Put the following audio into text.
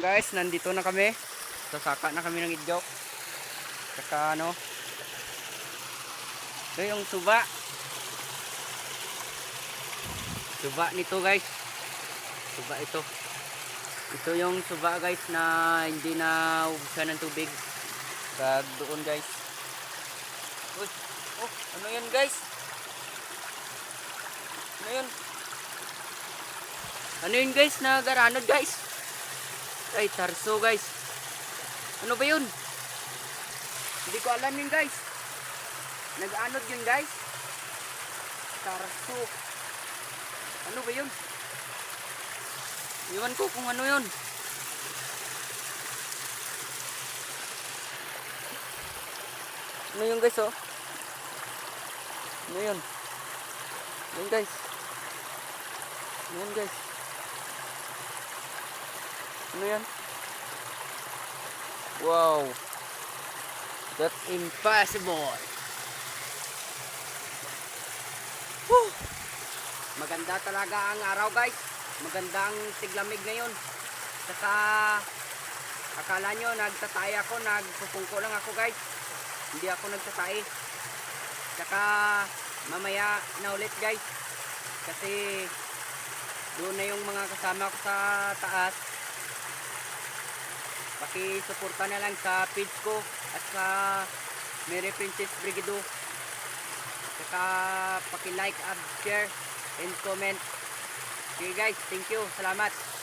guys, nandito na kami. Sasaka na kami ng idyok. Saka ano, ito yung suba. Suba nito guys. Suba ito. Ito yung suba guys na hindi na ubusan ng tubig. Kag doon guys. Uy, oh, ano yan guys? Ano yun? Ano yun guys? Nagaranod guys. Ay, tarso guys. Ano ba yun? Hindi ko alam yun guys. Nag-anod yun guys. Tarso. Ano ba yun? Iwan ko kung ano yun. Ano yun guys oh? Ano yun? Yun guys. Ano yun guys? Ano yan? Wow. That's impossible. Woo! Maganda talaga ang araw guys. Maganda ang tiglamig ngayon. Saka akala nyo nagtatay ako, nagpupungko lang ako guys. Hindi ako nagtatay. Saka mamaya na ulit guys. Kasi doon na yung mga kasama ko sa taas. Paki-suporta na lang sa page ko at sa Mary Princess Brigido. Saka paki-like, share, and comment. Okay guys, thank you. Salamat.